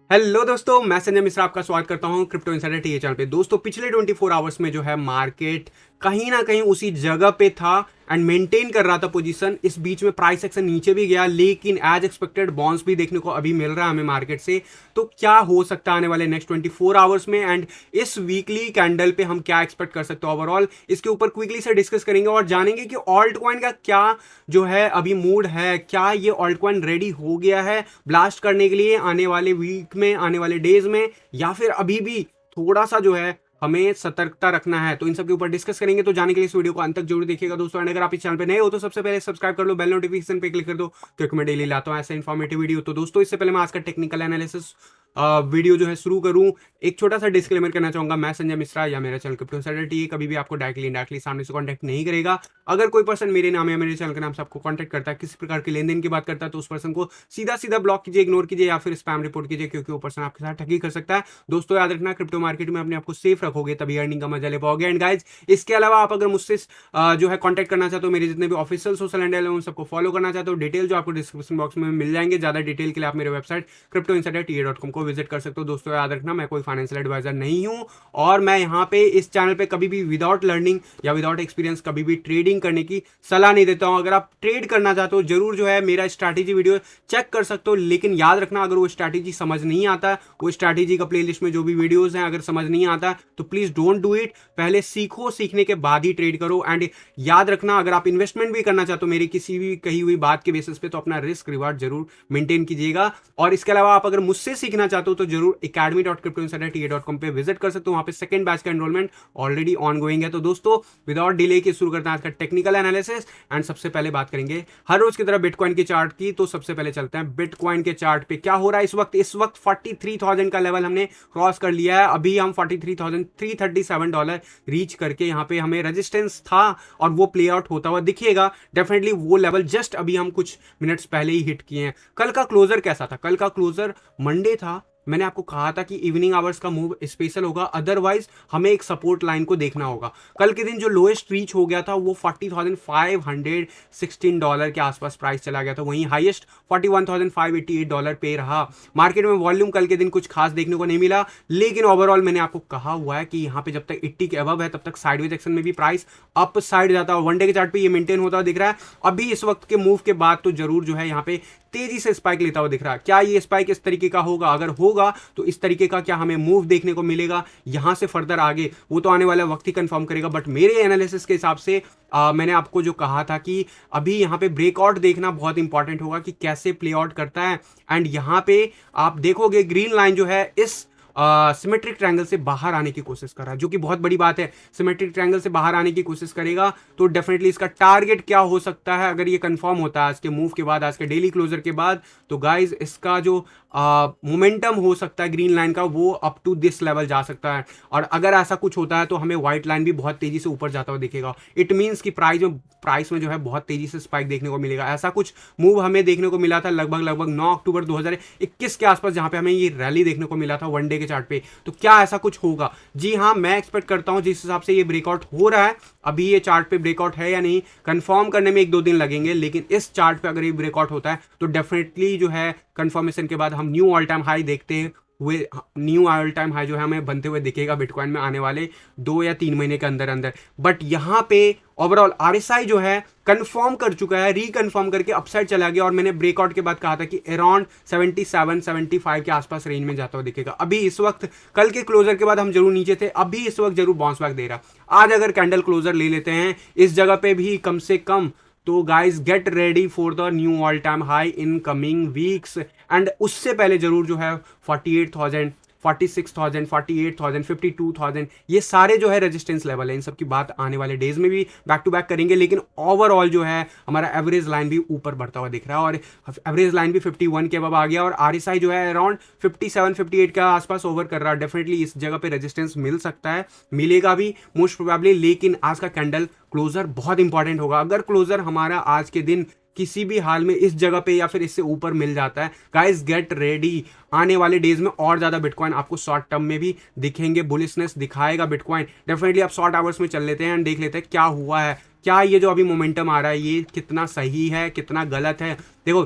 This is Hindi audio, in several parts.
हेलो दोस्तों, मैं संजय मिश्रा आपका स्वागत करता हूं क्रिप्टो इनसाइडर टीए चैनल पे। दोस्तों, पिछले 24 आवर्स में जो है मार्केट कहीं ना कहीं उसी जगह पे था एंड मेंटेन कर रहा था पोजीशन। इस बीच में प्राइस एक्शन नीचे भी गया, लेकिन एज एक्सपेक्टेड बाउंस भी देखने को अभी मिल रहा है हमें मार्केट से। तो क्या हो सकता है आने वाले नेक्स्ट 24 आवर्स में, एंड इस वीकली कैंडल पे हम क्या एक्सपेक्ट कर सकते हैं ओवरऑल, इसके ऊपर क्विकली से डिस्कस करेंगे और जानेंगे कि ऑल्ट कॉइन का क्या जो है अभी मूड है। क्या ये ऑल्ट कॉइन रेडी हो गया है ब्लास्ट करने के लिए आने वाले वीक में, आने वाले डेज में, या फिर अभी भी थोड़ा सा जो है हमें सतर्कता रखना है। तो इन सब के ऊपर डिस्कस करेंगे। तो जाने के लिए इस वीडियो को अंत तक जरूर देखिएगा दोस्तों। अगर आप इस चैनल पे नए हो तो सबसे पहले सब्सक्राइब कर लो, बेल नोटिफिकेशन पे क्लिक कर दो, क्योंकि मैं डेली लाता हूं ऐसे इन्फॉर्मेटिव वीडियो। तो दोस्तों, इससे पहले मैं आज का टेक्निकल एनालिसिस वीडियो जो है शुरू करूं, एक छोटा सा डिस्क्लेमर करना चाहूंगा। मैं संजय मिश्रा या मेरा चैनल क्रिप्टो इनसाइडर टीए कभी भी आपको डायरेक्टली सामने से कांटेक्ट नहीं करेगा। अगर कोई पर्सन मेरे नाम या मेरे चैनल के नाम से आपको कांटेक्ट करता है, किसी प्रकार के लेन देन की बात करता है, तो उस पर्सन को सीधा सीधा ब्लॉक कीजिए, इग्नोर कीजिए या फिर स्पैम रिपोर्ट कीजिए, क्योंकि वो पर्सन आपके साथ ठगी कर सकता है। दोस्तों, याद रखना, क्रिप्टो मार्केट में अपने आपको सेफ रखोगे तभी अर्निंग का मजा ले पाओगे। एंड गाइज, इसके अलावा आप अगर मुझसे जो है कांटेक्ट करना चाहते हो, मेरे जितने भी ऑफिशियल सोशल हैंडल है उन सबको फॉलो करना चाहते हो, डिटेल जो आपको डिस्क्रिप्शन बॉक्स में मिल जाएंगे। ज्यादा डिटेल के लिए आप मेरे वेबसाइट cryptoinsiderta.com को विजिट कर सकते हो। दोस्तों, याद रखना, मैं कोई फाइनेंशियल एडवाइजर नहीं हूं और मैं यहाँ पे इस चैनल पे कभी भी विदाउट लर्निंग या विदाउट एक्सपीरियंस कभी भी ट्रेडिंग करने की सलाह नहीं देता हूं। अगर आप ट्रेड करना चाहते हो, जरूर जो है मेरा स्ट्रैटेजी वीडियो चेक कर सकते हो, लेकिन याद रखना, अगर वो स्ट्रैटेजी समझ नहीं आता, वो स्ट्रैटेजी का प्लेलिस्ट में जो भी वीडियोस हैं अगर समझ नहीं आता तो प्लीज डोंट डू इट। पहले सीखो, सीखने के बाद ही ट्रेड करो। एंड याद रखना, अगर आप इन्वेस्टमेंट भी करना चाहते हो मेरी किसी भी कही हुई बात के बेसिस पे, तो अपना रिस्क रिवार्ड जरूर मेंटेन कीजिएगा। और इसके अलावा आप अगर मुझसे सीखना चाहते हो तो जरूर academy.cryptoinsiderta.com पे विजिट कर सकते हो। वहां पे सेकंड बैच का एनरोलमेंट ऑलरेडी ऑन गोइंग है। तो दोस्तों, विदाउट डिले के शुरू करते हैं आज का टेक्निकल एनालिसिस। एंड सबसे पहले बात करेंगे हर रोज की तरह बिटकॉइन के चार्ट की। तो सबसे पहले चलते हैं बिटकॉइन के चार्ट पे, क्या हो रहा है इस वक्त 43,000 का लेवल हमने क्रॉस कर लिया है। अभी हम $43,337 रीच करके यहाँ पे हमें रेजिस्टेंस था और वो प्ले आउट होता हुआ दिखेगा। डेफिनेटली वो लेवल जस्ट अभी हम कुछ मिनट्स पहले ही हिट किए हैं। कल का क्लोजर कैसा था? कल का क्लोजर मंडे था। मैंने आपको कहा था कि इवनिंग आवर्स का मूव स्पेशल होगा, अदरवाइज हमें एक सपोर्ट लाइन को देखना होगा। कल के दिन जो लोएस्ट रीच हो गया था वो $40,516 के आसपास प्राइस चला गया था। वहीं हाईएस्ट $41,588 पे रहा। मार्केट में वॉल्यूम कल के दिन कुछ खास देखने को नहीं मिला, लेकिन ओवरऑल मैंने आपको कहा हुआ है कि यहाँ पे जब तक 80 के अबव है तब तक साइडवेज एक्शन में भी प्राइस अप साइड जाता है। वनडे के चार्ट पे ये मेंटेन होता हुआ दिख रहा है। अभी इस वक्त के मूव के बाद तो जरूर जो है यहाँ पे तेजी से स्पाइक लेता हुआ दिख रहा है। क्या ये स्पाइक इस तरीके का होगा? अगर होगा तो इस तरीके का क्या हमें मूव देखने को मिलेगा यहां से फर्दर आगे, वो तो आने वाला वक्त ही कंफर्म करेगा। बट मेरे एनालिसिस के हिसाब से मैंने आपको जो कहा था कि अभी यहां पे ब्रेकआउट देखना बहुत इंपॉर्टेंट होगा कि कैसे प्ले आउट करता है। एंड यहां पे आप देखोगे ग्रीन लाइन जो है इस सिमेट्रिक ट्रायंगल से बाहर आने की कोशिश कर रहा है, जो कि बहुत बड़ी बात है। सिमेट्रिक ट्रायंगल से बाहर आने की कोशिश करेगा तो डेफिनेटली इसका टारगेट क्या हो सकता है अगर ये कंफर्म होता है आज के मूव के बाद, आज के डेली क्लोजर के बाद, तो गाइज इसका जो मोमेंटम हो सकता है ग्रीन लाइन का वो अप टू दिस लेवल जा सकता है। और अगर ऐसा कुछ होता है तो हमें व्हाइट लाइन भी बहुत तेजी से ऊपर जाता हुआ दिखेगा। इट मीन्स कि प्राइस में जो है बहुत तेजी से स्पाइक देखने को मिलेगा। ऐसा कुछ मूव हमें देखने को मिला था लगभग 9 अक्टूबर 2021 के आसपास, जहां पे हमें ये रैली देखने को मिला था वनडे के चार्ट पे। तो क्या ऐसा कुछ होगा? जी हाँ, मैं एक्सपेक्ट करता हूं जिस हिसाब से ये ब्रेकआउट हो रहा है। अभी ये चार्ट पे ब्रेकआउट है या नहीं कंफर्म करने में 1-2 दिन लगेंगे, लेकिन इस चार्ट पे अगर ये ब्रेकआउट होता है तो डेफिनेटली जो है कंफर्मेशन के बाद हम न्यू ऑल टाइम हाई देखते हुए, न्यू ऑल टाइम हाई जो है हमें बनते हुए दिखेगा बिटकॉइन में आने वाले 2 या 3 महीने के अंदर अंदर। बट यहाँ पे ओवरऑल आरएसआई जो है कंफर्म कर चुका है, रिकंफर्म करके अपसाइड चला गया। और मैंने ब्रेकआउट के बाद कहा था कि अराउंड 77-75 के आसपास रेंज में जाता हुआ दिखेगा। अभी इस वक्त कल के क्लोजर के बाद हम जरूर नीचे थे, अभी इस वक्त जरूर बाउंस बैक दे रहा। आज अगर कैंडल क्लोजर ले लेते हैं इस जगह पे भी कम से कम, तो guys get ready for the knew all time high in coming weeks. And उससे पहले जरूर जो है 48,000, 46,000, 48,000, 52,000, ये सारे जो है रेजिस्टेंस लेवल है। इन सब की बात आने वाले डेज में भी बैक टू बैक करेंगे, लेकिन ओवरऑल जो है हमारा एवरेज लाइन भी ऊपर बढ़ता हुआ दिख रहा है और एवरेज लाइन भी 51 के अब आ गया और आरएसआई जो है अराउंड 57-58 के आसपास ओवर कर रहा है। डेफिनेटली इस जगह पे रेजिस्टेंस मिल सकता है, मिलेगा भी मोस्ट प्रोबेबली, लेकिन आज का कैंडल क्लोजर बहुत इंपॉर्टेंट होगा। अगर क्लोजर हमारा आज के दिन किसी भी हाल में इस जगह पे या फिर इससे ऊपर मिल जाता है, गाइस गेट रेडी, आने वाले डेज में और ज्यादा बिटकॉइन आपको शॉर्ट टर्म में भी दिखेंगे, बुलिशनेस दिखाएगा बिटकॉइन। डेफिनेटली आप शॉर्ट आवर्स में चल लेते हैं एंड देख लेते हैं क्या हुआ है, क्या ये जो अभी मोमेंटम आ रहा है ये कितना सही है कितना गलत है। देखो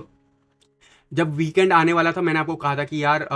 जब वीकेंड आने वाला था मैंने आपको कहा था कि यार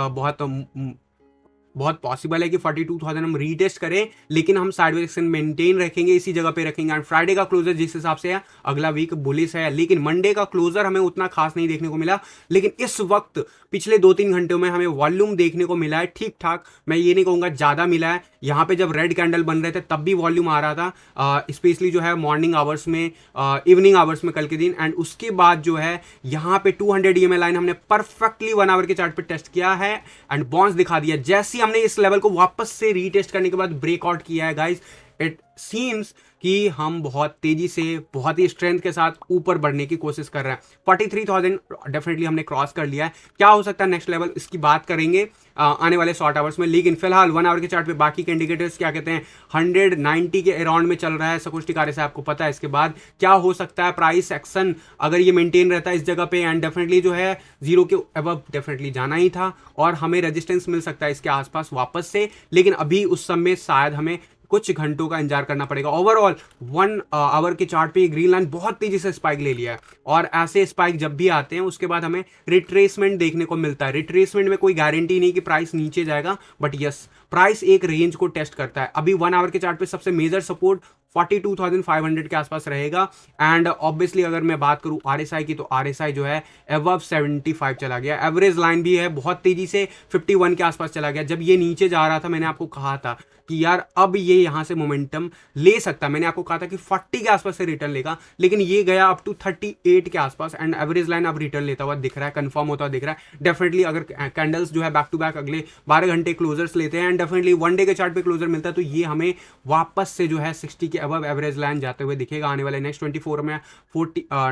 बहुत पॉसिबल है कि 42,000 हम रीटेस्ट करें, लेकिन हम साइडवेज एक्शन मेंटेन रखेंगे, इसी जगह पे रखेंगे। एंड फ्राइडे का क्लोजर जिस हिसाब से है अगला वीक बुलिश है, लेकिन मंडे का क्लोजर हमें उतना खास नहीं देखने को मिला। लेकिन इस वक्त पिछले 2-3 घंटों में हमें वॉल्यूम देखने को मिला है ठीक ठाक, मैं ये नहीं कहूंगा ज्यादा मिला है। यहाँ पे जब रेड कैंडल बन रहे थे तब भी वॉल्यूम आ रहा था, स्पेशली जो है मॉर्निंग आवर्स में, इवनिंग आवर्स में कल के दिन। एंड उसके बाद जो है यहाँ पे 200 EMA लाइन हमने परफेक्टली 1 आवर के चार्ट पे टेस्ट किया है एंड बाउंस दिखा दिया। जैसे हमने इस लेवल को वापस से रीटेस्ट करने के बाद ब्रेकआउट किया है गाइस, इट सीम्स कि हम बहुत तेजी से, बहुत ही स्ट्रेंथ के साथ ऊपर बढ़ने की कोशिश कर रहे हैं। 43,000 डेफिनेटली हमने क्रॉस कर लिया है। क्या हो सकता है नेक्स्ट लेवल, इसकी बात करेंगे आने वाले शॉर्ट आवर्स में। लेकिन फिलहाल 1 आवर के चार्ट पे बाकी के इंडिकेटर्स क्या कहते हैं, 190 के अराउंड में चल रहा है सकुष्टिकारे से, आपको पता है। इसके बाद क्या हो सकता है, प्राइस एक्शन अगर ये मेंटेन रहता है इस जगह पे, एंड डेफिनेटली जो है 0 के अबव डेफिनेटली जाना ही था और हमें रेजिस्टेंस मिल सकता है इसके आसपास वापस से। लेकिन अभी उस समय शायद हमें कुछ घंटों का इंतजार करना पड़ेगा। ओवरऑल 1 आवर के चार्ट पे ग्रीन लाइन बहुत तेजी से स्पाइक ले लिया है, और ऐसे स्पाइक जब भी आते हैं उसके बाद हमें रिट्रेसमेंट देखने को मिलता है। रिट्रेसमेंट में कोई गारंटी नहीं कि प्राइस नीचे जाएगा, बट यस प्राइस एक रेंज को टेस्ट करता है। अभी 1 आवर के चार्ट पे सबसे मेजर सपोर्ट 42,500 के आसपास रहेगा। एंड ऑब्वियसली अगर मैं बात करूं आरएसआई की, तो आरएसआई जो है अबव 75 चला गया। एवरेज लाइन भी है बहुत तेजी से 51 के आसपास चला गया। जब ये नीचे जा रहा था मैंने आपको कहा था कि यार अब ये यहां से मोमेंटम ले सकता है, मैंने आपको कहा था कि 40 के आसपास से रिटर्न लेगा, लेकिन ये गया अप टू 38 के आसपास। एंड एवरेज लाइन अब रिटर्न लेता हुआ दिख रहा है, कंफर्म होता हुआ दिख रहा है। डेफिनेटली अगर कैंडल्स जो है बैक टू बैक अगले 12 घंटे क्लोजर्स लेते हैं एंड डेफिनेटली 1 डे के चार्ट पे क्लोजर मिलता है, तो ये हमें वापस से जो है 60 के अबव एवरेज लाइन जाते हुए दिखेगा आने वाले नेक्स्ट 24 में,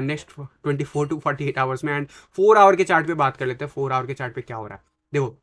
नेक्स्ट 24 टू 48 आवर्स में। एंड 4 आवर के चार्ट पे बात कर लेते हैं। 4 आवर के चार्ट पे क्या हो रहा है, देखो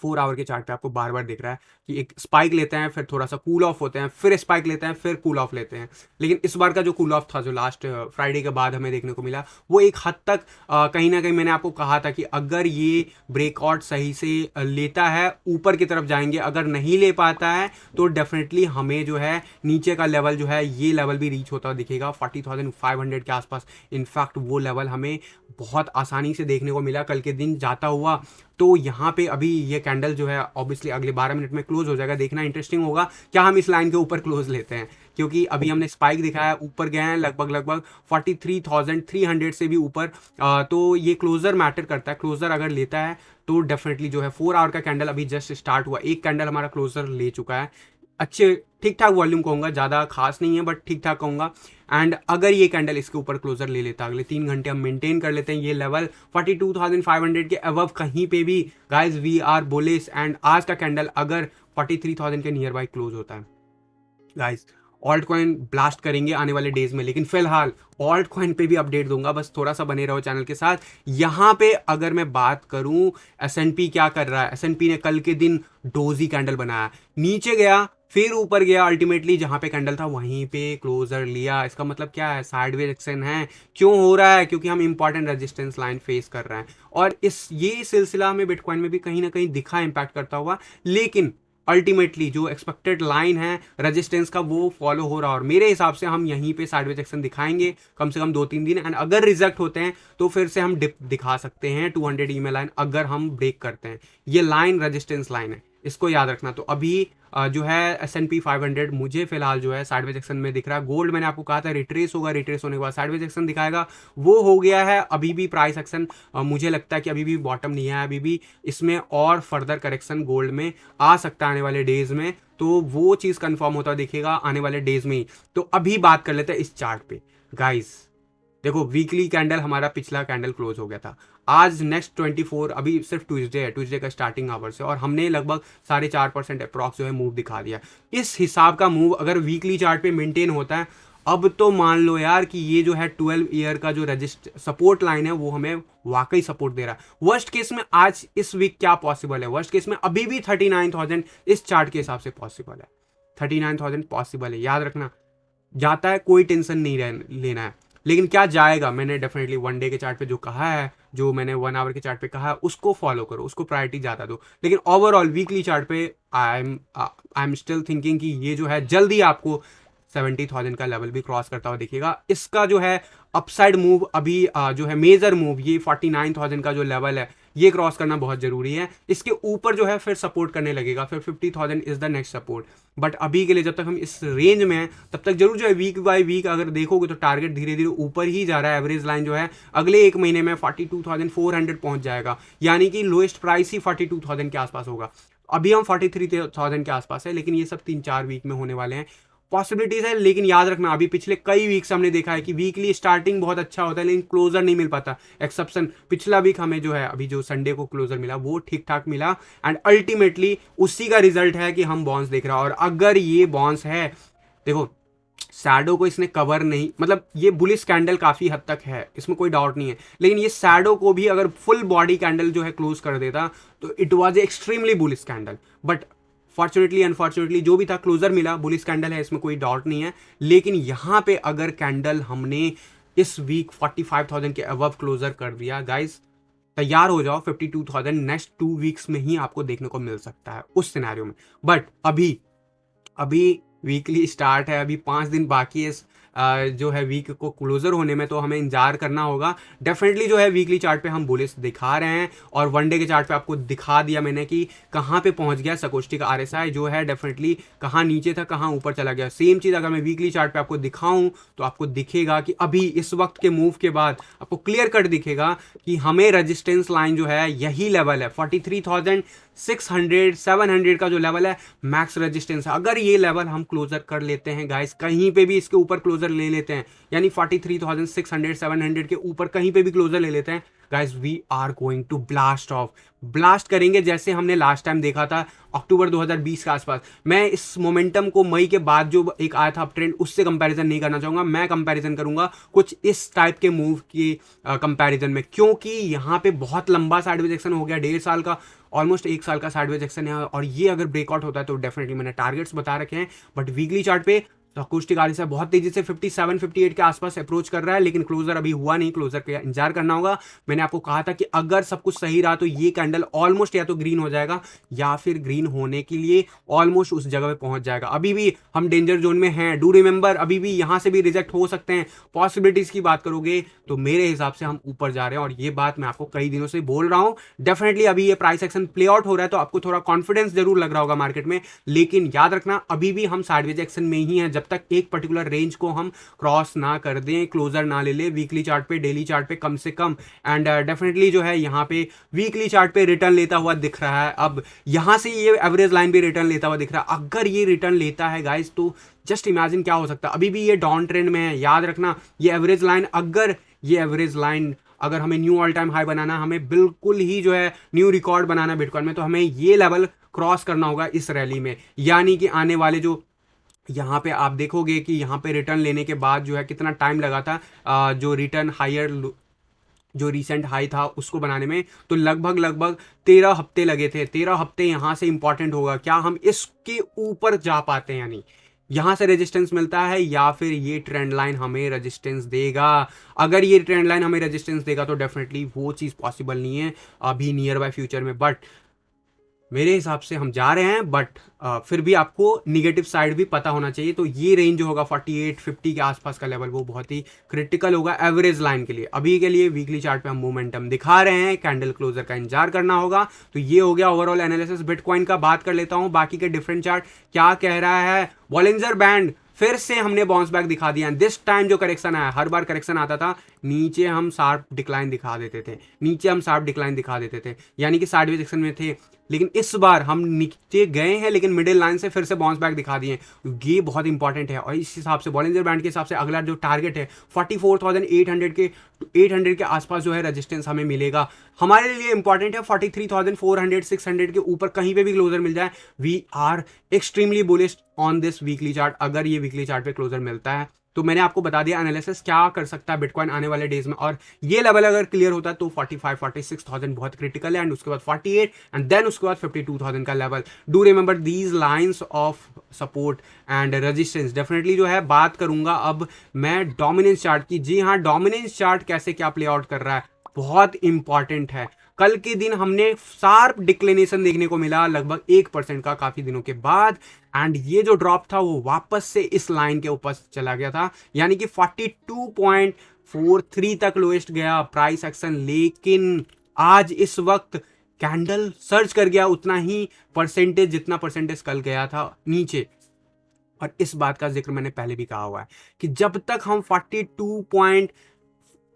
4 आवर के चार्ट पे आपको बार बार दिख रहा है कि एक स्पाइक लेते हैं, फिर थोड़ा सा कूल ऑफ होते हैं, फिर स्पाइक लेते हैं, फिर कूल ऑफ लेते हैं। लेकिन इस बार का जो कूल ऑफ था, जो लास्ट फ्राइडे के बाद हमें देखने को मिला, वो एक हद तक कहीं ना कहीं मैंने आपको कहा था कि अगर ये ब्रेकआउट सही से लेता है ऊपर की तरफ जाएंगे, अगर नहीं ले पाता है तो डेफिनेटली हमें जो है नीचे का लेवल जो है ये लेवल भी रीच होता दिखेगा 40,500 के आसपास। इनफैक्ट वो लेवल हमें बहुत आसानी से देखने को मिला कल के दिन जाता हुआ। तो यहाँ पे अभी ये कैंडल जो है ऑब्वियसली अगले 12 मिनट में क्लोज हो जाएगा। देखना इंटरेस्टिंग होगा क्या हम इस लाइन के ऊपर क्लोज लेते हैं, क्योंकि अभी हमने स्पाइक दिखाया, ऊपर गए हैं लगभग 43,300 से भी ऊपर। तो ये क्लोजर मैटर करता है। क्लोजर अगर लेता है तो डेफिनेटली जो है 4 आवर का कैंडल अभी जस्ट स्टार्ट हुआ, एक कैंडल हमारा क्लोजर ले चुका है। अच्छे ठीक ठाक वॉल्यूम कहूँगा, ज़्यादा खास नहीं है बट ठीक ठाक कहूँगा। एंड अगर ये कैंडल इसके ऊपर क्लोजर ले लेता, अगले 3 घंटे हम मेंटेन कर लेते हैं ये लेवल 42,500 के अबव कहीं पे भी, guys we are bullish. And आज का कैंडल अगर 43,000 के नियर बाई क्लोज होता है गाइज, ऑल्ट कॉइन ब्लास्ट करेंगे आने वाले डेज में। लेकिन फिलहाल ऑल्ट कॉइन पे भी अपडेट दूंगा, बस थोड़ा सा बने रहो चैनल के साथ। यहाँ पे अगर मैं बात करूं एसएनपी क्या कर रहा है, एसएनपी ने कल के दिन डोजी कैंडल बनाया, नीचे गया फिर ऊपर गया, अल्टीमेटली जहां पे कैंडल था वहीं पे क्लोजर लिया। इसका मतलब क्या है, साइडवेज एक्शन है। क्यों हो रहा है, क्योंकि हम इंपॉर्टेंट रेजिस्टेंस लाइन फेस कर रहे हैं, और ये सिलसिला हमें बिटकॉइन में भी कहीं ना कहीं दिखा इंपैक्ट करता हुआ। लेकिन अल्टीमेटली जो एक्सपेक्टेड लाइन है रेजिस्टेंस का वो फॉलो हो रहा है, और मेरे हिसाब से हम यहीं पे साइडवेज एक्शन दिखाएंगे कम से कम 2-3 दिन। एंड अगर रिजेक्ट होते हैं तो फिर से हम डिप दिखा सकते हैं 200 EMA लाइन, अगर हम ब्रेक करते हैं। ये लाइन रेजिस्टेंस लाइन है, इसको याद रखना। तो अभी जो है S&P 500 मुझे फिलहाल जो है साइडवेज एक्शन में दिख रहा है। गोल्ड मैंने आपको कहा था रिट्रेस होगा, रिट्रेस होने के बाद साइडवेज एक्शन दिखाएगा, वो हो गया है। अभी भी प्राइस एक्शन मुझे लगता है कि अभी भी बॉटम नहीं है, अभी भी इसमें और फर्दर करेक्शन गोल्ड में आ सकता है आने वाले डेज में। तो वो चीज़ कंफर्म होता दिखेगा आने वाले डेज में ही। तो अभी बात कर लेते हैं इस चार्ट पे गाइस। देखो वीकली कैंडल हमारा पिछला कैंडल क्लोज हो गया था, आज नेक्स्ट 24, अभी सिर्फ ट्यूसडे है, ट्यूसडे का स्टार्टिंग आवर से, और हमने लगभग 4.5% अप्रॉक्स जो है मूव दिखा दिया। इस हिसाब का मूव अगर वीकली चार्ट पे मेंटेन होता है, अब तो मान लो यार कि ये जो है 12 ईयर का जो सपोर्ट लाइन है वो हमें वाकई सपोर्ट दे रहा है। वर्स्ट केस में आज इस वीक क्या पॉसिबल है, वर्स्ट केस में अभी भी 39,000 इस चार्ट के हिसाब से पॉसिबल है, 39,000 पॉसिबल है, याद रखना। जाता है कोई टेंशन नहीं लेना है, लेकिन क्या जाएगा, मैंने डेफिनेटली 1 डे के चार्ट पे जो कहा है, जो मैंने 1 आवर के चार्ट पे कहा है, उसको फॉलो करो, उसको प्रायोरिटी ज़्यादा दो। लेकिन ओवरऑल वीकली चार्ट पे आई एम स्टिल थिंकिंग कि ये जो है जल्दी आपको 70,000 का लेवल भी क्रॉस करता हुआ दिखेगा। इसका जो है अपसाइड मूव अभी जो है मेजर मूव ये 49,000 का जो लेवल है ये क्रॉस करना बहुत जरूरी है। इसके ऊपर जो है फिर सपोर्ट करने लगेगा, फिर 50,000 is the next support. But अभी के लिए जब तक हम इस रेंज में हैं तब तक जरूर जो है वीक बाय वीक अगर देखोगे तो टारगेट धीरे धीरे ऊपर ही जा रहा है। एवरेज लाइन जो है अगले एक महीने में 42,400 पहुंच जाएगा, यानी कि लोएस्ट प्राइस ही 42,000 के आसपास होगा। अभी हम 43,000 के आसपास है, लेकिन ये सब 3-4 वीक में होने वाले हैं। पॉसिबिलिटीज है, लेकिन याद रखना अभी पिछले कई वीक से हमने देखा है कि वीकली स्टार्टिंग बहुत अच्छा होता है लेकिन क्लोजर नहीं मिल पाता। एक्सेप्शन पिछला वीक हमें जो है अभी जो संडे को क्लोजर मिला वो ठीक ठाक मिला, एंड अल्टीमेटली उसी का रिजल्ट है कि हम बाउंस देख रहे हैं। और अगर ये बाउंस है, देखो शैडो को इसने कवर नहीं, मतलब ये बुलिश कैंडल काफी हद तक है, इसमें कोई डाउट नहीं है, लेकिन ये शैडो को भी अगर फुल बॉडी कैंडल जो है क्लोज कर देता तो it was extremely bullish candle. But fortunately unfortunately जो भी था क्लोजर मिला, बुलिश कैंडल है, इसमें कोई डाउट नहीं है। लेकिन यहां पे अगर कैंडल हमने इस वीक 45,000 के अबव क्लोजर कर दिया, गाइस तैयार हो जाओ, 52,000 नेक्स्ट 2 वीक्स में ही आपको देखने को मिल सकता है उस सिनेरियो में। बट अभी वीकली स्टार्ट है, अभी 5 दिन बाकी है जो है वीक को क्लोजर होने में, तो हमें इंतजार करना होगा। डेफिनेटली जो है वीकली चार्ट पे हम बुलिश दिखा रहे हैं, और वनडे के चार्ट पे आपको दिखा दिया मैंने कि कहाँ पे पहुंच गया सकोस्टिक आरएसआई जो है, डेफिनेटली कहाँ नीचे था कहाँ ऊपर चला गया। सेम चीज़ अगर मैं वीकली चार्ट पे आपको दिखाऊं तो आपको दिखेगा कि अभी इस वक्त के मूव के बाद आपको क्लियर कट दिखेगा कि हमें रेजिस्टेंस लाइन जो है यही लेवल है, 43,600 700 का जो लेवल है मैक्स रेजिस्टेंस है। अगर ये लेवल हम क्लोजर कर लेते हैं गाइस, कहीं पे भी इसके ऊपर क्लोजर ले लेते हैं, यानी 43,600 700 के ऊपर कहीं पे भी क्लोजर ले लेते हैं guys, we are going to blast off, blast करेंगे जैसे हमने लास्ट टाइम देखा था अक्टूबर 2020 के आसपास। मैं इस मोमेंटम को मई के बाद जो एक आया था ट्रेंड उससे कंपैरिजन नहीं करना चाहूंगा, मैं कंपैरिजन करूंगा कुछ इस टाइप के मूव की कंपैरिजन में, क्योंकि यहाँ पे बहुत लंबा साइडवेज एक्शन हो गया, 1.5 साल का, ऑलमोस्ट 1 साल का साइडवेज एक्शन है, और ये अगर ब्रेकआउट होता है तो डेफिनेटली मैंने टारगेट्स बता रखे हैं। बट वीकली चार्ट पे अकॉस्टिक आरएसआई बहुत तेजी से 57-58 के आसपास अप्रोच कर रहा है, लेकिन क्लोजर अभी हुआ नहीं, क्लोजर का इंतजार करना होगा। मैंने आपको कहा था कि अगर सब कुछ सही रहा तो ये कैंडल ऑलमोस्ट या तो ग्रीन हो जाएगा या फिर ग्रीन होने के लिए ऑलमोस्ट उस जगह पे पहुंच जाएगा। अभी भी हम डेंजर जोन में हैं, डू रिमेंबर, अभी भी यहां से भी रिजेक्ट हो सकते हैं। पॉसिबिलिटीज की बात करोगे तो मेरे हिसाब से हम ऊपर जा रहे हैं, और ये बात मैं आपको कई दिनों से बोल रहा हूं। डेफिनेटली अभी ये प्राइस एक्शन प्ले आउट हो रहा है तो आपको थोड़ा कॉन्फिडेंस जरूर लग रहा होगा मार्केट में, लेकिन याद रखना अभी भी हम साइडवेज एक्शन में ही हैं, जब तक एक पर्टिकुलर रेंज को हम क्रॉस ना कर दें, क्लोजर ना ले ले वीकली चार्ट पे, डेली चार्ट पे कम से कम। एंड डेफिनेटली जो है यहाँ पे वीकली चार्ट पे रिटर्न लेता हुआ दिख रहा है। अब यहां से ये एवरेज लाइन भी रिटर्न लेता हुआ दिख रहा है। अगर ये रिटर्न लेता है गाइस तो जस्ट इमेजिन क्या हो सकता है। अभी भी ये डाउन ट्रेंड में है, याद रखना ये एवरेज लाइन, अगर ये एवरेज लाइन अगर हमें न्यू ऑल टाइम हाई बनाना, हमें बिल्कुल ही जो है न्यू रिकॉर्ड बनाना बिटकॉइन में, तो हमें ये लेवल क्रॉस करना होगा इस रैली में। यानी कि आने वाले जो यहाँ पे आप देखोगे कि यहाँ पे रिटर्न लेने के बाद जो है कितना टाइम लगा था जो रिटर्न हायर जो रीसेंट हाई था उसको बनाने में, तो लगभग 13 हफ्ते लगे थे। 13 हफ्ते यहाँ से इंपॉर्टेंट होगा, क्या हम इसके ऊपर जा पाते हैं, यानी यहां से रेजिस्टेंस मिलता है या फिर ये ट्रेंड लाइन हमें रेजिस्टेंस देगा। अगर ये ट्रेंड लाइन हमें रेजिस्टेंस देगा तो डेफिनेटली वो चीज़ पॉसिबल नहीं है अभी नियर बाय फ्यूचर में, बट मेरे हिसाब से हम जा रहे हैं। बट फिर भी आपको निगेटिव साइड भी पता होना चाहिए। तो ये रेंज जो होगा 48-50 के आसपास का लेवल वो बहुत ही क्रिटिकल होगा एवरेज लाइन के लिए। अभी के लिए वीकली चार्ट पे हम मोमेंटम दिखा रहे हैं, कैंडल क्लोजर का इंतजार करना होगा। तो ये हो गया ओवरऑल एनालिसिस बिटकॉइन का। बात कर लेता हूं बाकी के डिफरेंट चार्ट क्या कह रहा है। बॉलिंजर बैंड फिर से हमने बाउंस बैक दिखा दिया। दिस टाइम जो करेक्शन आया, हर बार करेक्शन आता था नीचे हम शार्प डिक्लाइन दिखा देते थे, यानी कि साइडवेज एक्शन में थे। लेकिन इस बार हम नीचे गए हैं लेकिन मिडिल लाइन से फिर से बाउंस बैक दिखा दिए, ये बहुत इंपॉर्टेंट है। और इस हिसाब से बॉलिंजर बैंड के हिसाब से अगला जो टारगेट है 44,800 के आसपास जो है रेजिस्टेंस हमें मिलेगा। हमारे लिए इंपॉर्टेंट है 43,400 600 के ऊपर कहीं पे भी क्लोजर मिल जाए। We are extremely bullish on this weekly chart. अगर ये वीकली चार्ट पे क्लोजर मिलता है तो मैंने आपको बता दिया एनालिसिस क्या कर सकता है बिटकॉइन आने वाले डेज में। और ये लेवल अगर क्लियर होता है तो 45-46,000 बहुत क्रिटिकल है, एंड उसके बाद 48 एंड देन उसके बाद 52,000 का level. Do remember these lines of support and resistance. Definitely जो है बात करूंगा अब मैं डोमिनेंस चार्ट की। जी हाँ, डोमिनेंस चार्ट कैसे क्या प्ले आउट कर रहा है बहुत इंपॉर्टेंट है। कल के दिन हमने शार्प डिक्लिनेशन देखने को मिला लगभग 1% का काफी दिनों के बाद, एंड ये जो ड्रॉप था वो वापस से इस लाइन के ऊपर चला गया था, यानी कि 42.43 तक लोएस्ट गया प्राइस एक्शन। लेकिन आज इस वक्त कैंडल सर्च कर गया उतना ही परसेंटेज जितना परसेंटेज कल गया था नीचे। और इस बात का जिक्र मैंने पहले भी कहा हुआ है कि जब तक हम 42 पॉइंट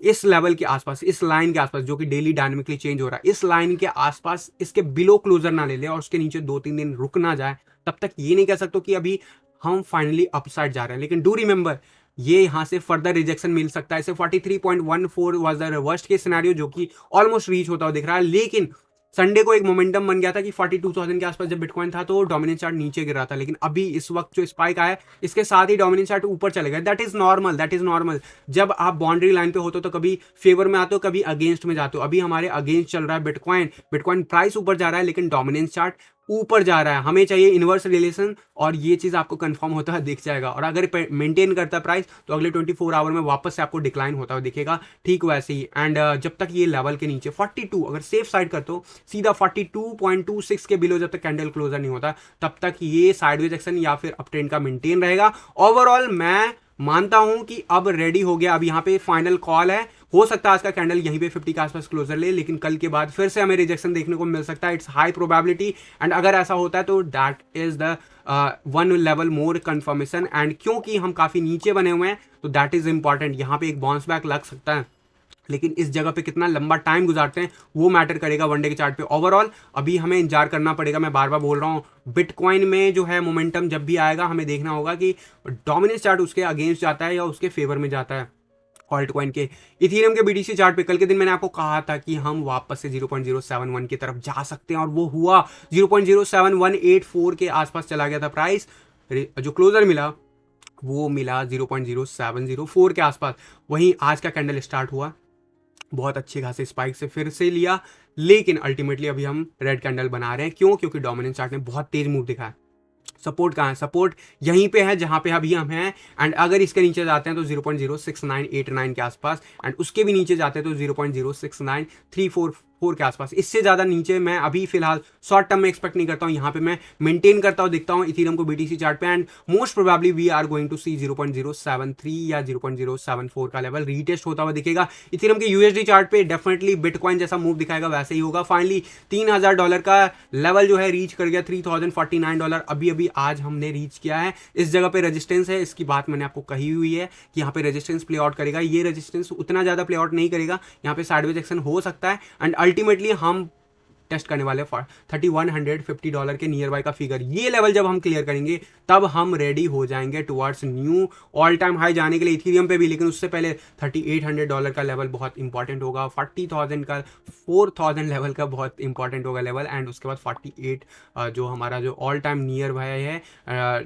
इस लेवल के आसपास, इस लाइन के आसपास जो कि डेली डायनेमिकली चेंज हो रहा है, इस लाइन के आसपास इसके बिलो क्लोजर ना ले ले और उसके नीचे 2-3 दिन रुक ना जाए, तब तक ये नहीं कह सकते कि अभी हम फाइनली अपसाइड जा रहे हैं। लेकिन डू रिमेंबर, ये यहां से फर्दर रिजेक्शन मिल सकता है। इसे 43.14 was the worst case scenario जो कि ऑलमोस्ट रीच होता हुआ दिख रहा है। लेकिन संडे को एक मोमेंटम बन गया था कि 42,000 के आसपास जब बिटकॉइन था तो डोमिनेंस चार्ट नीचे गिर रहा था, लेकिन अभी इस वक्त जो स्पाइक आया इसके साथ ही डोमिनेंस चार्ट ऊपर चले गए। That is normal, that is normal. जब आप बाउंड्री लाइन पे होते हो तो कभी फेवर में आते हो, कभी अगेंस्ट में जाते हो। अभी हमारे अगेंस्ट चल रहा है बिटकॉइन, बिटकॉइन प्राइस ऊपर जा रहा है लेकिन डोमिनेंस चार्ट ऊपर जा रहा है। हमें चाहिए इनवर्स रिलेशन और ये चीज आपको कंफर्म होता है दिख जाएगा। और अगर मेंटेन करता है प्राइस तो अगले 24 आवर में वापस से आपको डिक्लाइन होता हुआ दिखेगा, ठीक वैसे ही। एंड जब तक ये लेवल के नीचे 42, अगर सेफ साइड करते हो सीधा 42.26 के बिलो जब तक कैंडल क्लोजर नहीं होता तब तक ये साइडवेज एक्शन या फिर अप ट्रेंड का मेंटेन रहेगा। ओवरऑल मैं मानता हूं कि अब रेडी हो गया। अब यहां पे फाइनल कॉल है, हो सकता है आज का कैंडल यहीं पे 50 के आसपास क्लोजर ले, लेकिन कल के बाद फिर से हमें रिजेक्शन देखने को मिल सकता है। इट्स हाई प्रोबेबिलिटी, एंड अगर ऐसा होता है तो that is the one level more confirmation. And क्योंकि हम काफी नीचे बने हुए हैं तो दैट इज इंपॉर्टेंट, यहां पे एक बाउंस बैक लग सकता है, लेकिन इस जगह पे कितना लंबा टाइम गुजारते हैं वो मैटर करेगा वनडे के चार्ट पे। ओवरऑल अभी हमें इंतजार करना पड़ेगा। मैं बार बार बोल रहा हूँ, बिटकॉइन में जो है मोमेंटम जब भी आएगा हमें देखना होगा कि डोमिनेंस चार्ट उसके अगेंस्ट जाता है या उसके फेवर में जाता है। ऑल्ट कॉइन के, इथेरियम के बीटीसी चार्ट पे कल के दिन मैंने आपको कहा था कि हम वापस से 0.071 की तरफ जा सकते हैं, और वो हुआ। 0.07184 के आसपास चला गया था प्राइस, जो क्लोजर मिला वो मिला 0.0704 के आसपास। वहीं आज का कैंडल स्टार्ट हुआ बहुत अच्छे खासे स्पाइक से फिर से लिया, लेकिन अल्टीमेटली अभी हम रेड कैंडल बना रहे हैं। क्यों? क्योंकि डोमिनेंस चार्ट ने बहुत तेज मूव दिखा है। सपोर्ट कहाँ है? सपोर्ट यहीं पे है जहां पे अभी हम हैं। एंड अगर इसके नीचे जाते हैं तो 0.06989 के आसपास, एंड उसके भी नीचे जाते हैं तो 0.069344 के आसपास। इससे ज्यादा नीचे मैं अभी फिलहाल शॉर्ट टर्म में एक्सपेक्ट नहीं करता हूं। यहां पे मैं मेंटेन करता हुआ दिखता हूं इथेरियम को बीटीसी चार्ट पे, and most probably we are going to see 0.073 या 0.074 का लेवल रीटेस्ट होता हुआ दिखेगा। इथेरियम के यूएसडी चार्ट पे डेफिनेटली बिटकॉइन जैसा मूव दिखाएगा वैसे ही होगा। फाइनली $3000 का लेवल जो है रीच कर गया, $3049 अभी अभी आज हमने रीच किया है। इस जगह पे रेजिस्टेंस है, इसकी बात मैंने आपको कही हुई है कि यहाँ पे रेजिस्टेंस प्ले आउट करेगा। ये रेजिस्टेंस उतना ज्यादा प्ले आउट नहीं करेगा, यहाँ पे साइडवेज एक्शन हो सकता है, एंड अल्टीमेटली हम टेस्ट करने वाले $3150 के नियर बाय का फिगर। ये लेवल जब हम क्लियर करेंगे तब हम रेडी हो जाएंगे towards knew all time high जाने के लिए इथेरियम पे भी। लेकिन उससे पहले $3800 का लेवल बहुत इंपॉर्टेंट होगा, 40,000 का 4000 लेवल का बहुत इंपॉर्टेंट होगा लेवल, एंड उसके बाद 48 जो हमारा जो ऑल टाइम नियर बाय है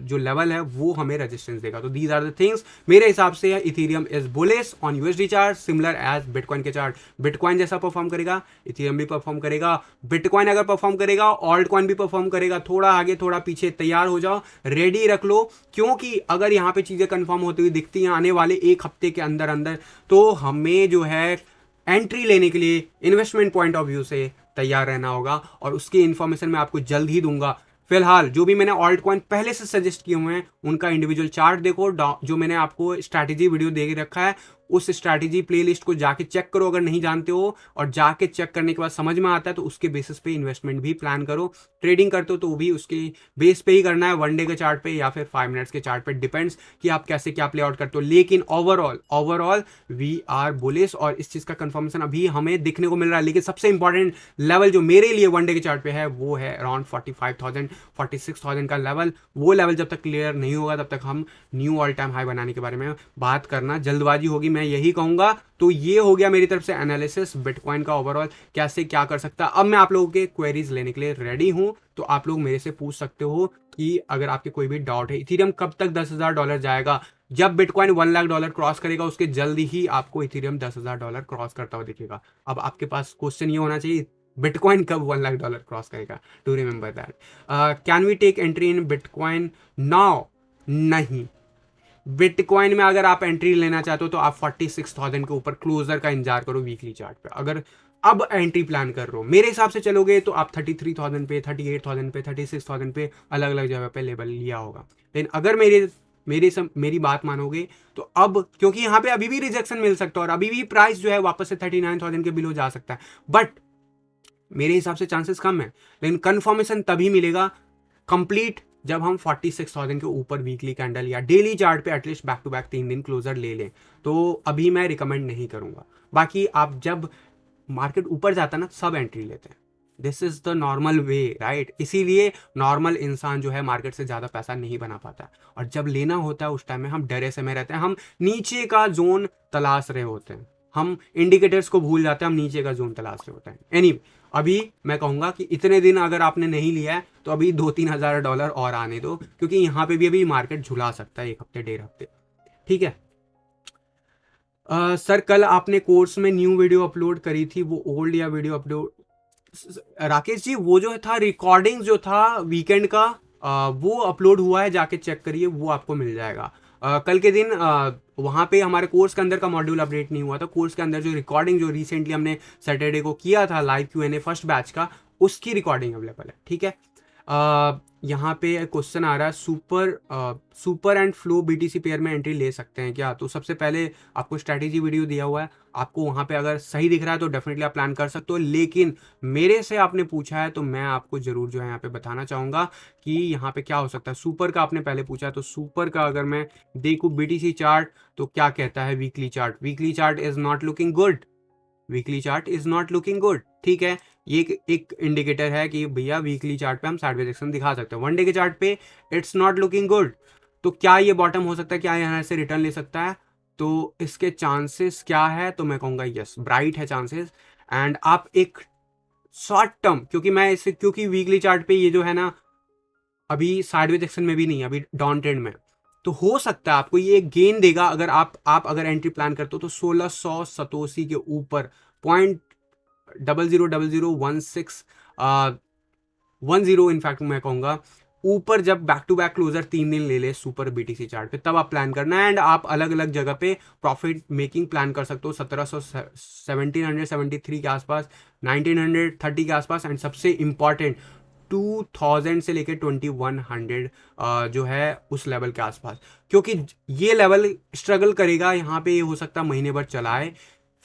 जो लेवल है वो हमें रेजिस्टेंस देगा। तो दीज आर द थिंग्स मेरे हिसाब से। Ethereum is bullish on USD chart similar as Bitcoin के चार्ट। बिटकॉइन जैसा परफॉर्म करेगा, इथेरियम भी परफॉर्म करेगा। बिटकॉइन अगर परफॉर्म करेगा, ऑल्ट कॉइन भी परफॉर्म करेगा। थोड़ा आगे थोड़ा पीछे, तैयार हो जाओ, रेडी रख लो, क्योंकि अगर यहां पे चीजें कंफर्म होती हुई दिखती हैं आने वाले एक हफ्ते के अंदर अंदर, तो हमें जो है एंट्री लेने के लिए इन्वेस्टमेंट पॉइंट ऑफ व्यू से तैयार रहना होगा, और उसकी इंफॉर्मेशन मैं आपको जल्द ही दूंगा। फिलहाल जो भी मैंने ऑल्ट कॉइन पहले से सजेस्ट किए हुए हैं उनका इंडिविजुअल चार्ट देखो, जो मैंने आपको स्ट्रैटेजी वीडियो दे रखा है उस स्ट्रैटेजी प्लेलिस्ट को जाके चेक करो अगर नहीं जानते हो, और जाके चेक करने के बाद समझ में आता है तो उसके बेसिस पे इन्वेस्टमेंट भी प्लान करो। ट्रेडिंग करते हो तो भी उसके बेस पे ही करना है, वनडे के चार्ट पे या फिर 5 मिनट्स के चार्ट पे, डिपेंड्स कि आप कैसे क्या प्ले आउट करते हो। लेकिन ओवरऑल वी आर बुलिश, और इस चीज का कंफर्मेशन अभी हमें दिखने को मिल रहा है। लेकिन सबसे इंपॉर्टेंट लेवल जो मेरे लिए वनडे के चार्ट पे है वो है अराउंड 45,000 46,000 का लेवल। वो लेवल जब तक क्लियर नहीं होगा तब तक हम न्यू ऑल टाइम हाई बनाने के बारे में बात करना जल्दबाजी होगी, मैं यही कहूंगा। तो ये हो गया मेरी तरफ से एनालिसिस बिटकॉइन का ओवरऑल कैसे क्या कर सकता है। अब मैं आप लोगों के क्वेरीज लेने के लिए रेडी हूं, तो आप लोग मेरे से पूछ सकते हो कि अगर आपके कोई भी डाउट है। इथेरियम कब तक $10,000 जाएगा? जब बिटकॉइन $1,00,000 क्रॉस करेगा उसके जल्दी ही आपको इथेरियम $10,000 क्रॉस करता हुआ दिखेगा। अब आपके पास क्वेश्चन ये होना चाहिए, बिटकॉइन कब $1,00,000 क्रॉस करेगा? To remember that. Can we take entry in Bitcoin now? नहीं। बिटकॉइन में अगर आप एंट्री लेना चाहते हो तो आप 46,000 के ऊपर क्लोजर का इंतजार करो वीकली चार्ट पे। अगर अब एंट्री प्लान कर रहे हो, मेरे हिसाब से चलोगे तो आप 33,000 पे, 38,000 पे, 36,000 पे अलग अलग जगह पे लेवल लिया होगा। लेकिन अगर मेरी बात मानोगे तो अब, क्योंकि यहाँ पे अभी भी रिजेक्शन मिल सकता है और अभी भी प्राइस जो है वापस से 39,000 के बिलो जा सकता है, बट मेरे हिसाब से चांसेस कम है। लेकिन कंफर्मेशन तभी मिलेगा कंप्लीट जब हम 46,000 के ऊपर वीकली कैंडल या डेली चार्ट पे एटलीस्ट बैक टू बैक 3 दिन क्लोजर ले लें, तो अभी मैं रिकमेंड नहीं करूंगा। बाकी आप जब मार्केट ऊपर जाता है ना, सब एंट्री लेते हैं, this is the normal way, right. इसीलिए नॉर्मल इंसान जो है मार्केट से ज्यादा पैसा नहीं बना पाता, और जब लेना होता है उस टाइम में हम डरे से में रहते हैं, हम नीचे का जोन तलाश रहे होते हैं, हम इंडिकेटर्स को भूल जाते हैं, हम नीचे का जोन तलाश रहे होते हैं। एनीवे, अभी मैं कहूंगा कि इतने दिन अगर आपने नहीं लिया है तो अभी 2-3 हज़ार डॉलर और आने दो, क्योंकि यहाँ पे भी अभी मार्केट झुला सकता है 1 हफ्ते 1.5 हफ्ते, ठीक है। सर कल आपने कोर्स में न्यू वीडियो अपलोड करी थी, वो ओल्ड या वीडियो अपलोड? राकेश जी, वो जो था रिकॉर्डिंग जो था वीकेंड का, वो अपलोड हुआ है, जाके चेक करिए, वो आपको मिल जाएगा। कल के दिन वहाँ पे हमारे कोर्स के अंदर का मॉड्यूल अपडेट नहीं हुआ था, कोर्स के अंदर जो रिकॉर्डिंग जो रिसेंटली हमने सैटरडे को किया था लाइव Q&A फर्स्ट बैच का, उसकी रिकॉर्डिंग अवेलेबल है, ठीक है। यहाँ पे क्वेश्चन आ रहा है, super and flow BTC pair में एंट्री ले सकते हैं क्या? तो सबसे पहले आपको स्ट्रैटेजी वीडियो दिया हुआ है, आपको वहाँ पे अगर सही दिख रहा है तो डेफिनेटली आप प्लान कर सकते हो, लेकिन मेरे से आपने पूछा है तो मैं आपको जरूर जो है यहाँ पे बताना चाहूँगा कि यहाँ पे क्या हो सकता है। सुपर का आपने पहले पूछा, तो सुपर का अगर मैं देखूँ BTC चार्ट तो क्या कहता है weekly chart is not looking good, weekly chart is not looking good, ठीक है। ये एक इंडिकेटर है कि भैया वीकली चार्ट पे हम साइडवेज एक्शन दिखा सकते हैं। 1 डे के चार्ट पे इट्स नॉट लुकिंग गुड, तो क्या ये बॉटम हो सकता है, क्या यहाँ से रिटर्न ले सकता है? तो इसके चांसेस क्या है, तो मैं कहूँगा यस, ब्राइट है चांसेस। एंड आप एक शॉर्ट टर्म, क्योंकि वीकली चार्ट पे ये जो है ना अभी साइडवेज एक्शन में भी नहीं, अभी डाउन ट्रेंड में, तो हो सकता है आपको ये गेन देगा अगर आप अगर एंट्री प्लान करते हो तो 1600 सतोशी के ऊपर 0.000016 10 इनफैक्ट मैं कहूँगा ऊपर, जब बैक टू बैक क्लोजर 3 दिन ले ले सुपर BTC चार्ट पे, तब आप प्लान करना है। एंड आप अलग अलग जगह पे प्रॉफिट मेकिंग प्लान कर सकते हो, 1773 के आसपास, 1930 के आसपास, एंड सबसे इंपॉर्टेंट 2000 से लेकर 2100 जो है उस लेवल के आसपास, क्योंकि ये लेवल स्ट्रगल करेगा यहाँ पे। ये हो सकता है महीने भर चलाए,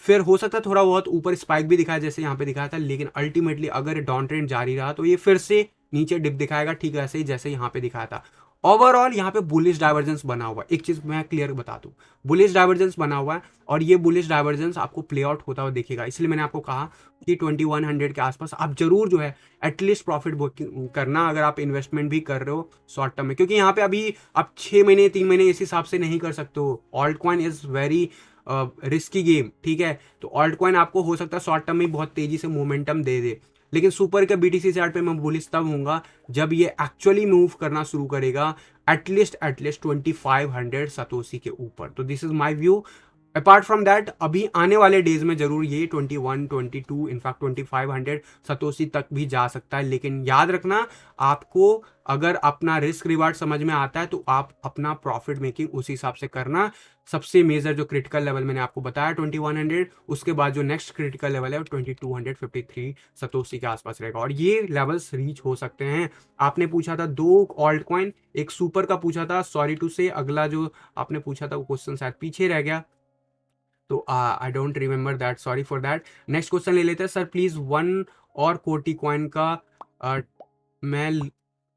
फिर हो सकता है थोड़ा बहुत ऊपर स्पाइक भी दिखाया जैसे यहाँ पे दिखाया था, लेकिन अल्टीमेटली अगर डाउन ट्रेंड जारी रहा तो ये फिर से नीचे डिप दिखाएगा, ठीक है, ऐसे ही जैसे यहाँ पे दिखाया था। ओवरऑल यहाँ पे बुलिश डाइवर्जेंस बना हुआ है, एक चीज मैं क्लियर बता दूं, बुलिश डाइवर्जेंस बना हुआ है, और ये बुलिश डाइवर्जेंस आपको प्ले आउट होता हुआ दिखेगा। इसलिए मैंने आपको कहा कि 2100 के आसपास आप जरूर जो है एटलीस्ट प्रॉफिट बुकिंग करना, अगर आप इन्वेस्टमेंट भी कर रहे हो शॉर्ट टर्म में, क्योंकि यहाँ पे अभी आप 6 महीने 3 महीने इस हिसाब से नहीं कर सकते हो। Alt coin is very risky game, ठीक है। तो ऑल्ट कॉइन आपको हो सकता है शॉर्ट टर्म में बहुत तेजी से मोमेंटम दे दे, लेकिन सुपर के BTC चार्ट पे मैं बुलिश तब हूँगा जब ये एक्चुअली मूव करना शुरू करेगा एटलीस्ट 2500 सतोशी के ऊपर। तो this is my view. Apart from that अभी आने वाले डेज में जरूर ये 21, 22 इनफैक्ट 2500 सतोशी तक भी जा सकता है, लेकिन याद रखना, आपको अगर अपना रिस्क रिवार्ड समझ में आता है तो आप अपना प्रॉफिट मेकिंग उसी हिसाब से करना। सबसे मेजर जो क्रिटिकल लेवल मैंने आपको बताया 2100, उसके बाद जो नेक्स्ट क्रिटिकल लेवल है वो 2253 सतोशी के आसपास रहेगा, और ये लेवल्स रीच हो सकते हैं। आपने पूछा था 2 ऑल्ट कॉइन, एक सुपर का पूछा था, सॉरी टू से अगला जो आपने पूछा था वो क्वेश्चन शायद पीछे रह गया, तो I don't remember that, sorry for that. Next question ले लेते हैं, सर प्लीज 1 और कोटी कॉइन का मैं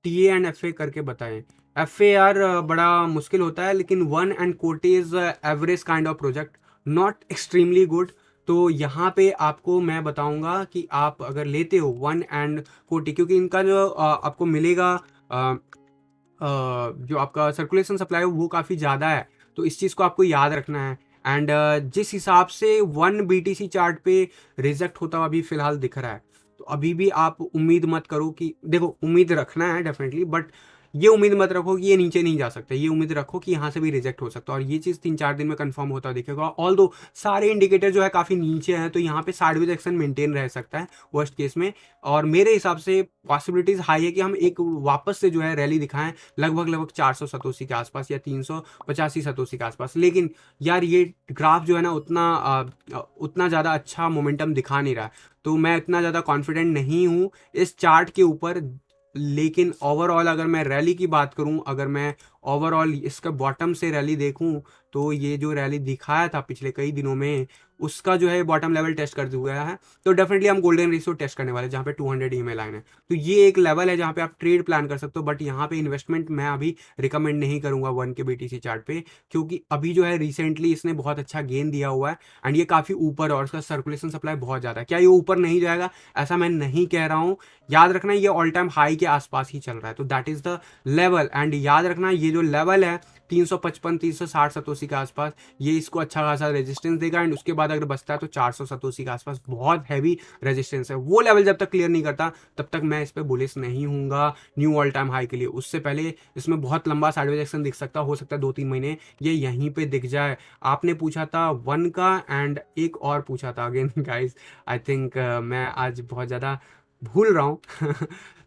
TA एंड FA करके बताएं। FA यार बड़ा मुश्किल होता है, लेकिन 1 एंड कोटी is average kind of project, not extremely good. तो यहाँ पे आपको मैं बताऊंगा कि आप अगर लेते हो 1 एंड कोटी, क्योंकि इनका जो आपको मिलेगा जो आपका सर्कुलेशन सप्लाई है वो काफ़ी ज़्यादा है, तो इस चीज़ को आपको याद रखना है। एंड जिस हिसाब से 1 BTC चार्ट पे रिजेक्ट होता हुआ अभी फिलहाल दिख रहा है, तो अभी भी आप उम्मीद मत करो कि, देखो उम्मीद रखना है डेफिनेटली, बट ये उम्मीद मत रखो कि ये नीचे नहीं जा सकता, ये उम्मीद रखो कि यहाँ से भी रिजेक्ट हो सकता है, और ये चीज़ 3-4 दिन में कंफर्म होता दिखेगा। ऑल दो सारे इंडिकेटर जो है काफ़ी नीचे हैं, तो यहाँ पे साइडवेज एक्शन मेंटेन रह सकता है वर्स्ट केस में, और मेरे हिसाब से पॉसिबिलिटीज हाई है कि हम एक वापस से जो है रैली दिखाएं लगभग 400 सतोशी के आसपास या 385 सतोशी के आसपास। लेकिन यार ये ग्राफ जो है ना उतना ज़्यादा अच्छा मोमेंटम दिखा नहीं रहा है, तो मैं इतना ज़्यादा कॉन्फिडेंट नहीं हूँ इस चार्ट के ऊपर। लेकिन ओवरऑल अगर मैं रैली की बात करूं, अगर मैं ओवरऑल इसका बॉटम से रैली देखूं, तो ये जो रैली दिखाया था पिछले कई दिनों में, उसका जो है बॉटम लेवल टेस्ट कर दिया है। तो डेफिनेटली हम गोल्डन रेशियो टेस्ट करने वाले हैं जहाँ पे 200 ईएमए लाइन है। तो ये एक लेवल है जहाँ पे आप ट्रेड प्लान कर सकते हो, बट यहाँ पे इन्वेस्टमेंट मैं अभी रिकमेंड नहीं करूंगा 1 के BTC चार्ट पे, क्योंकि अभी जो है रिसेंटली इसने बहुत अच्छा गेन दिया हुआ है एंड ये काफ़ी ऊपर है और इसका सर्कुलेशन सप्लाई बहुत ज़्यादा है। क्या ये ऊपर नहीं जाएगा? ऐसा मैं नहीं कह रहा हूँ। याद रखना ये ऑल टाइम हाई के आसपास ही चल रहा है, तो that is the level. And याद रखना ये जो लेवल है 355 360 सतोसी के आसपास, ये इसको अच्छा खासा रेजिस्टेंस देगा एंड उसके बाद अगर बचता है तो 400 सतोसी के आसपास बहुत हैवी रेजिस्टेंस है। वो लेवल जब तक क्लियर नहीं करता तब तक मैं इस पर बुलिश नहीं हूँगा न्यू ऑल टाइम हाई के लिए। उससे पहले इसमें बहुत लंबा साइडवेज एक्शन दिख सकता, हो सकता है 2-3 महीने ये यहीं पे दिख जाए। आपने पूछा था 1 का एंड एक और पूछा था अगेन गाइस, आई थिंक मैं आज बहुत ज़्यादा भूल रहा हूँ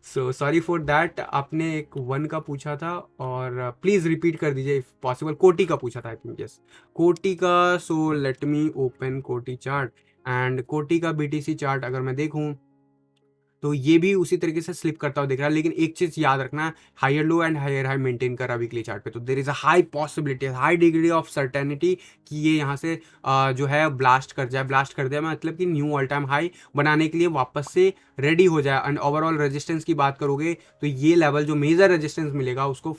सो सॉरी फॉर दैट। आपने एक 1 का पूछा था और प्लीज़ रिपीट कर दीजिए इफ पॉसिबल। कोटी का पूछा था आई थिंक, यस कोटी का। सो लेट मी ओपन कोटी चार्ट एंड कोटी का BTC चार्ट अगर मैं देखूँ तो ये भी उसी तरीके से स्लिप करता हुआ दिख रहा है। लेकिन एक चीज याद रखना, higher low and higher high maintain कर रहा वीकली चार्ट पे, तो there is a high possibility, high degree of certainty कि ये यहाँ से जो है ब्लास्ट कर जाए। ब्लास्ट कर जाए मतलब कि न्यू ऑल टाइम हाई बनाने के लिए वापस से रेडी हो जाए। एंड ओवरऑल रेजिस्टेंस की बात करोगे तो ये लेवल जो मेजर रेजिस्टेंस मिलेगा उसको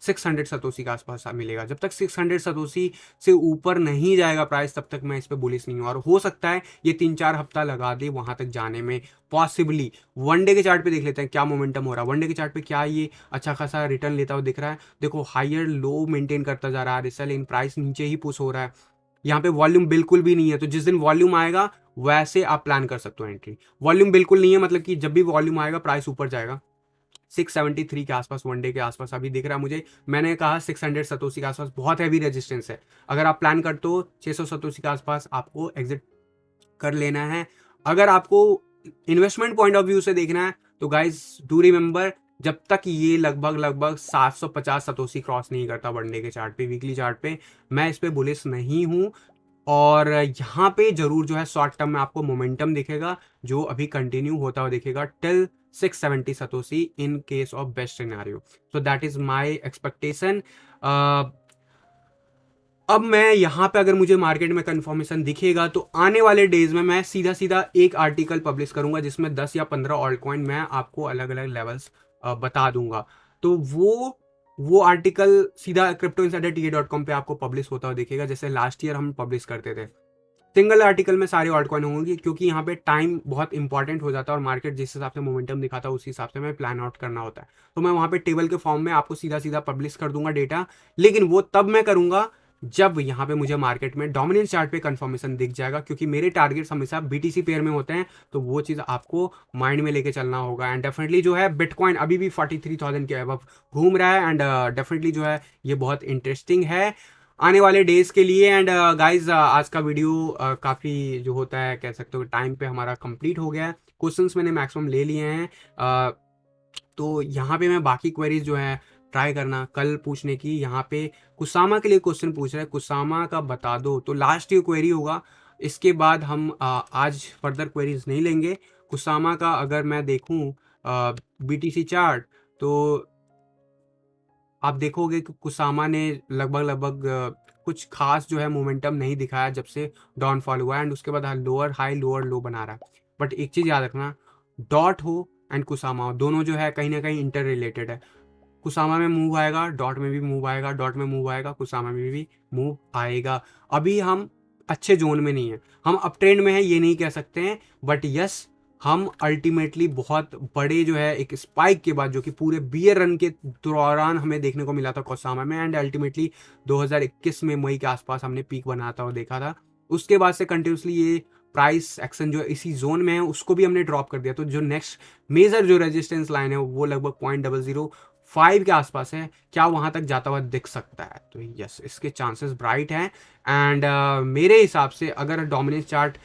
600 सतोसी के आसपास मिलेगा। जब तक 600 सतोसी से ऊपर नहीं जाएगा प्राइस तब तक मैं इस पर बुलिश नहीं हूँ। और हो सकता है ये 3-4 हफ्ता लगा दे वहां तक जाने में पॉसिबली। 1 डे के चार्ट पे देख लेते हैं क्या मोमेंटम हो रहा है। 1 डे के चार्ट पे क्या ये अच्छा खासा रिटर्न लेता हुआ दिख रहा है। देखो हायर लो मेंटेन करता जा रहा है रिसल, इन प्राइस नीचे ही पुश हो रहा है। यहाँ पे वॉल्यूम बिल्कुल भी नहीं है, तो जिस दिन वॉल्यूम आएगा वैसे आप प्लान कर सकते हो एंट्री। वॉल्यूम बिल्कुल नहीं है मतलब कि जब भी वॉल्यूम आएगा प्राइस ऊपर जाएगा। 673 के आसपास 1 डे के आसपास अभी दिख रहा है मुझे। मैंने कहा 600 सतोसी के आसपास बहुत हैवी रेजिस्टेंस है। अगर आप प्लान करते हो 600 सतोसी के आसपास आपको एग्जिट कर लेना है। अगर आपको इन्वेस्टमेंट पॉइंट ऑफ व्यू से देखना है तो गाइस डू रिमेंबर, जब तक ये लगभग 750 सतोसी क्रॉस नहीं करता वनडे के चार्ट पे, वीकली चार्ट पे, मैं इस पे बुलिश नहीं हूं। और यहाँ पे जरूर जो है शॉर्ट टर्म में आपको मोमेंटम दिखेगा जो अभी कंटिन्यू होता हुआ दिखेगा till 670 satoshi in case of best scenario. So that is my expectation. अब मैं यहाँ पे अगर मुझे मार्केट में कंफर्मेशन दिखेगा तो आने वाले डेज में मैं सीधा सीधा एक आर्टिकल पब्लिश करूंगा जिसमें 10 या 15 ऑल्ट कॉइन मैं आपको अलग अलग लेवल्स बता दूंगा। तो वो आर्टिकल सीधा cryptoinsiderta.com पे आपको पब्लिश होता हुआ दिखेगा जैसे लास्ट ईयर हम पब्लिश करते थे। सिंगल आर्टिकल में सारे ऑल्ट कॉइन होंगे क्योंकि यहाँ पे टाइम बहुत इंपॉर्टेंट हो जाता है और मार्केट जिस हिसाब से मोमेंटम दिखाता है उस हिसाब से मैं प्लान आउट करना होता है। तो मैं वहाँ पे टेबल के फॉर्म में आपको सीधा सीधा पब्लिश कर दूंगा डेटा, लेकिन वो तब मैं करूंगा जब यहाँ पे मुझे मार्केट में डोमिनेंस चार्ट पे कंफर्मेशन दिख जाएगा, क्योंकि मेरे टारगेट्स हमेशा BTC पेयर में होते हैं। तो वो चीज़ आपको माइंड में लेके चलना होगा। एंड डेफिनेटली जो है बिटकॉइन अभी भी 43,000 के अबव घूम रहा है एंड डेफिनेटली जो है ये बहुत इंटरेस्टिंग है आने वाले डेज के लिए। एंड गाइज आज का वीडियो काफ़ी जो होता है कह सकते हो टाइम पे हमारा कंप्लीट हो गया है। क्वेश्चंस मैंने मैक्सिमम ले लिए हैं। तो यहाँ पे मैं बाकी क्वेरीज जो है ट्राई करना कल पूछने की। यहाँ पे कुसामा के लिए क्वेश्चन पूछ रहे हैं, कुसामा का बता दो, तो लास्ट ये क्वेरी होगा। इसके बाद हम आज फर्दर क्वेरीज नहीं लेंगे। कुसामा का अगर मैं देखूं BTC चार्ट तो आप देखोगे कि कुसामा ने लगभग कुछ खास जो है मोमेंटम नहीं दिखाया जब से डाउनफॉल हुआ एंड उसके बाद लोअर हाई लोअर लो बना रहा है। बट एक चीज़ याद रखना, डॉट हो एंड कुसामा हो दोनों जो है कहीं ना कहीं इंटर रिलेटेड है। कुसामा में मूव आएगा, डॉट में भी मूव आएगा, डॉट में मूव आएगा, कुसामा में भी मूव आएगा। अभी हम अच्छे जोन में नहीं है, हम अप ट्रेंड में है ये नहीं कह सकते हैं, बट यस हम अल्टीमेटली बहुत बड़े जो है एक स्पाइक के बाद जो कि पूरे बियर रन के दौरान हमें देखने को मिला था कुसामा में एंड अल्टीमेटली 2021 में मई के आसपास हमने पीक बनाता हुआ देखा था। उसके बाद से कंटिन्यूसली ये प्राइस एक्शन जो इसी जोन में है उसको भी हमने ड्रॉप कर दिया। तो जो नेक्स्ट मेजर जो रेजिस्टेंस लाइन है वो लगभग 0.005 के आसपास है। क्या वहां तक जाता हुआ दिख सकता है? तो यस इसके चांसेस ब्राइट हैं। एंड मेरे हिसाब से अगर डोमिनेंस चार्ट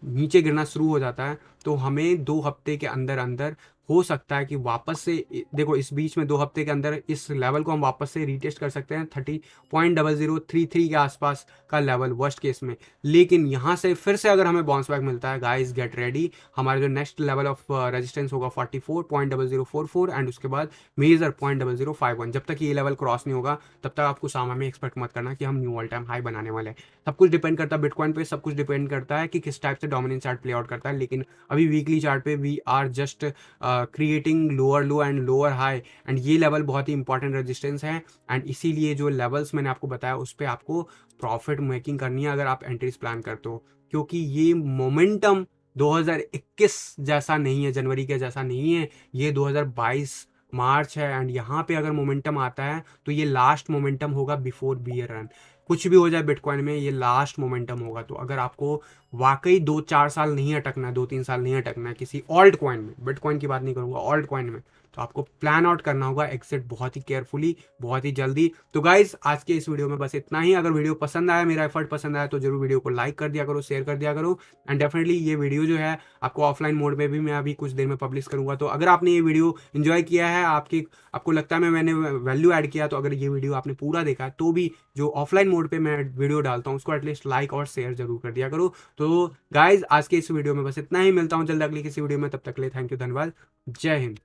नीचे गिरना शुरू हो जाता है तो हमें 2 हफ्ते के अंदर अंदर हो सकता है कि वापस से देखो इस बीच में 2 हफ्ते के अंदर इस लेवल को हम वापस से रीटेस्ट कर सकते हैं 30.0033 के आसपास का लेवल वर्स्ट केस में। लेकिन यहाँ से फिर से अगर हमें बाउंस बैक मिलता है गाइस, गेट रेडी, हमारा जो नेक्स्ट लेवल ऑफ रेजिस्टेंस होगा 44.0044 एंड उसके बाद मेजर 0.0051। जब तक ये लेवल क्रॉस नहीं होगा तब तक आपको सामा में एक्सपेक्ट मत करना कि हम न्यू ऑल टाइम हाई बनाने वाले हैं। सब कुछ डिपेंड करता है बिटकॉइन पे, सब कुछ डिपेंड करता है कि किस टाइप से डोमिनेंट चार्ट प्ले आउट करता है। लेकिन अभी वीकली चार्ट पे we are just creating lower low and lower high, and ये लेवल बहुत ही इंपॉर्टेंट रेजिस्टेंस है। एंड इसीलिए जो लेवल्स मैंने आपको बताया उस पर आपको प्रॉफिट मेकिंग करनी है अगर आप एंट्रीज प्लान करते हो, क्योंकि ये मोमेंटम 2021 जैसा नहीं है, जनवरी के जैसा नहीं है, ये 2022 मार्च है। एंड यहाँ पे अगर मोमेंटम आता है तो ये लास्ट मोमेंटम होगा बिफोर बियर रन। कुछ भी हो जाए बिटकॉइन में, ये लास्ट मोमेंटम होगा। तो अगर आपको वाकई 2-4 साल नहीं अटकना है, 2-3 साल नहीं अटकना है किसी ऑल्ट कॉइन में, बिटकॉइन की बात नहीं करूंगा, ऑल्ट कॉइन में, तो आपको प्लान आउट करना होगा एग्जिट बहुत ही केयरफुली, बहुत ही जल्दी। तो गाइज आज के इस वीडियो में बस इतना ही। अगर वीडियो पसंद आया, मेरा एफर्ट पसंद आया, तो जरूर वीडियो को लाइक कर दिया करो, शेयर कर दिया करो। एंड डेफिनेटली ये वीडियो जो है आपको ऑफलाइन मोड में भी मैं अभी कुछ देर में पब्लिश करूंगा। तो अगर आपने ये वीडियो एंजॉय किया है, आपको लगता है मैंने वैल्यू ऐड किया, तो अगर ये वीडियो आपने पूरा देखा है तो भी जो ऑफलाइन मोड पे मैं वीडियो डालता हूँ उसको एटलीस्ट लाइक और शेयर जरूर कर दिया करो। तो गाइज आज के इस वीडियो में बस इतना ही, मिलता हूँ जल्द अगली किसी वीडियो में, तब तक के लिए थैंक यू, धन्यवाद, जय हिंद।